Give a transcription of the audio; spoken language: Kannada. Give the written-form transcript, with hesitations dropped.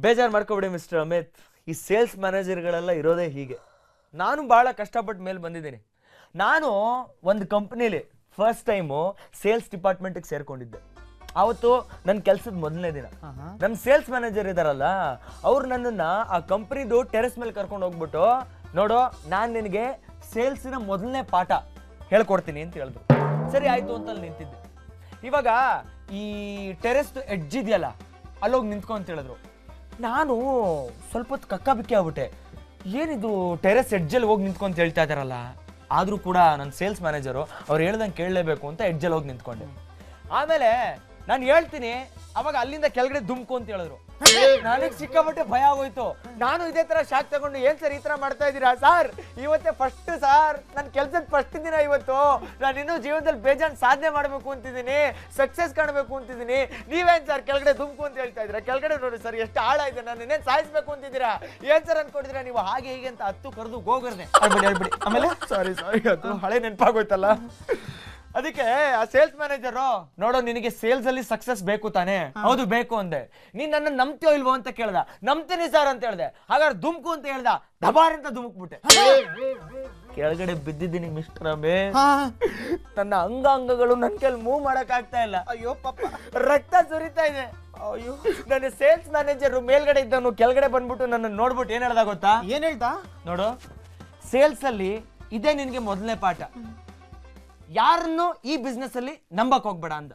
ಬೇಜಾರು ಮಾಡ್ಕೊಬಿಡಿ ಮಿಸ್ಟರ್ ಅಮಿತ್. ಈ ಸೇಲ್ಸ್ ಮ್ಯಾನೇಜರ್ಗಳೆಲ್ಲ ಇರೋದೇ ಹೀಗೆ. ನಾನು ಭಾಳ ಕಷ್ಟಪಟ್ಟು ಮೇಲೆ ಬಂದಿದ್ದೀನಿ. ನಾನು ಒಂದು ಕಂಪ್ನಿಲಿ ಫಸ್ಟ್ ಟೈಮು ಸೇಲ್ಸ್ ಡಿಪಾರ್ಟ್ಮೆಂಟಿಗೆ ಸೇರ್ಕೊಂಡಿದ್ದೆ. ಅವತ್ತು ನನ್ನ ಕೆಲಸದ ಮೊದಲನೇ ದಿನ ನಮ್ಮ ಸೇಲ್ಸ್ ಮ್ಯಾನೇಜರ್ ಇದಾರಲ್ಲ, ಅವ್ರು ನನ್ನನ್ನು ಆ ಕಂಪ್ನಿದು ಟೆರೆಸ್ ಮೇಲೆ ಕರ್ಕೊಂಡು ಹೋಗ್ಬಿಟ್ಟು, ನೋಡು ನಾನು ನಿನಗೆ ಸೇಲ್ಸಿನ ಮೊದಲನೇ ಪಾಠ ಹೇಳ್ಕೊಡ್ತೀನಿ ಅಂತ ಹೇಳಿದ್ರು. ಸರಿ ಆಯಿತು ಅಂತ ಅಲ್ಲಿ ನಿಂತಿದ್ದೆ. ಇವಾಗ ಈ ಟೆರೆಸ್ ಎಡ್ಜ್ ಇದೆಯಲ್ಲ, ಅಲ್ಲೋಗಿ ನಿಂತ್ಕೊ ಅಂತ ಹೇಳಿದ್ರು. ನಾನು ಸ್ವಲ್ಪ ಹೊತ್ತು ಕಕ್ಕಾಬಿಕ್ಕಿ ಆಗ್ಬಿಟ್ಟೆ. ಏನಿದು ಟೆರೆಸ್ ಎಡ್ಜಲ್ಲಿ ಹೋಗಿ ನಿಂತ್ಕೊ ಅಂತ ಹೇಳ್ತಾ ಇದ್ದಾರಲ್ಲ. ಆದರೂ ಕೂಡ ನನ್ನ ಸೇಲ್ಸ್ ಮ್ಯಾನೇಜರು ಅವ್ರು ಹೇಳ್ದಂಗೆ ಕೇಳಲೇಬೇಕು ಅಂತ ಎಡ್ಜಲ್ಲಿ ಹೋಗಿ ನಿಂತ್ಕೊಂಡೆ. ಆಮೇಲೆ ನಾನು ಹೇಳ್ತೀನಿ, ಅವಾಗ ಅಲ್ಲಿಂದ ಕೆಳಗಡೆ ದುಮ್ಕು ಅಂತ ಹೇಳಿದ್ರು. ನನಗೆ ಸಿಕ್ಕಾಪಟ್ಟೆ ಭಯ ಆಗೋಯ್ತು. ನಾನು ಇದೇ ತರ ಶಾಕ್ ತಗೊಂಡು, ಏನ್ ಸರ್ ಈ ತರ ಮಾಡ್ತಾ ಇದ್ದೀರಾ ಸರ್? ಇವತ್ತೇ ಫಸ್ಟ್ ಸರ್, ನನ್ನ ಕೆಲ್ಸದ ಫಸ್ಟ್ ದಿನ ಇವತ್ತು. ನಾನು ಇನ್ನೂ ಜೀವನದಲ್ಲಿ ಬೇಜಾನ್ ಸಾಧನೆ ಮಾಡ್ಬೇಕು ಅಂತಿದ್ದೀನಿ, ಸಕ್ಸಸ್ ಕಾಣಬೇಕು ಅಂತಿದ್ದೀನಿ. ನೀವೇನ್ ಸರ್ ಕೆಳಗಡೆ ದುಮ್ಕು ಅಂತ ಹೇಳ್ತಾ ಇದ್ದೀರಾ? ಕೆಳಗಡೆ ನೋಡಿ ಸರ್ ಎಷ್ಟು ಆಳ ಇದೆ, ನಾನು ಇನ್ನೇನ್ ಸಾಯಿಸ್ಬೇಕು ಅಂತಿದ್ದೀರಾ? ಏನ್ ಸರ್ ಅನ್ಕೊಂಡಿದ್ದೀರಾ ನೀವು? ಹಾಗೆ ಹೀಗೆ ಅಂತ ಹತ್ತು ಕರೆದು ಗೋಗರ್ದೆ. ಹೇಳ್ಬಿಡಿ. ಆಮೇಲೆ ಸಾರಿ ಅದು ಹಳೆ ನೆನಪಾಗೋಯ್ತಲ್ಲ. ಅದಕ್ಕೆ ಆ ಸೇಲ್ಸ್ ಮ್ಯಾನೇಜರು, ನೋಡೋ ನಿನಗೆ ಸೇಲ್ಸ್ ಅಲ್ಲಿ ಸಕ್ಸಸ್ ಬೇಕು ತಾನೆ? ಹೌದು ಬೇಕು ಅಂದೆ. ನೀನ್ ನನ್ನ ನಂಬ್ತೀಯೋ ಇಲ್ವೋ ಅಂತ ಕೇಳ್ದ. ನಂಬ್ತೀನಿ ಸರ್ ಅಂತ ಹೇಳ್ದೆ. ಹಾಗಾದ್ರೆ ದುಮ್ಕು ಅಂತ ಹೇಳ್ದ. ದಬಾರ್ ಅಂತ ದುಮುಕ್ಬಿಟ್ಟೆ. ಕೆಳಗಡೆ ಬಿದ್ದಿದ್ದೀನಿ ಮಿಸ್ಟರ್ ಅಮೇ. ನನ್ನ ಅಂಗಾಂಗಗಳು ನನ್ನ ಕೈಲಿ ಮೂವ್ ಮಾಡಕ್ ಆಗ್ತಾ ಇಲ್ಲ. ಅಯ್ಯೋ ಪಾಪ, ರಕ್ತ ಸುರಿತಾ ಇದೆ. ಅಯ್ಯೋ, ನನ್ನ ಸೇಲ್ಸ್ ಮ್ಯಾನೇಜರ್ ಮೇಲ್ಗಡೆ ಇದ್ದವನು ಕೆಳಗಡೆ ಬಂದ್ಬಿಟ್ಟು ನನ್ನ ನೋಡ್ಬಿಟ್ಟು ಏನ್ ಹೇಳ್ದ ಗೊತ್ತಾ? ಏನ್ ಹೇಳ್ತಾ? ನೋಡು, ಸೇಲ್ಸ್ ಅಲ್ಲಿ ಇದೇ ನಿನ್ಗೆ ಮೊದಲನೇ ಪಾಠ. ಯಾರನ್ನು ಈ ಬಿಸ್ನೆಸ್ ಅಲ್ಲಿ ನಂಬಕ್ ಹೋಗ್ಬೇಡ ಅಂದ.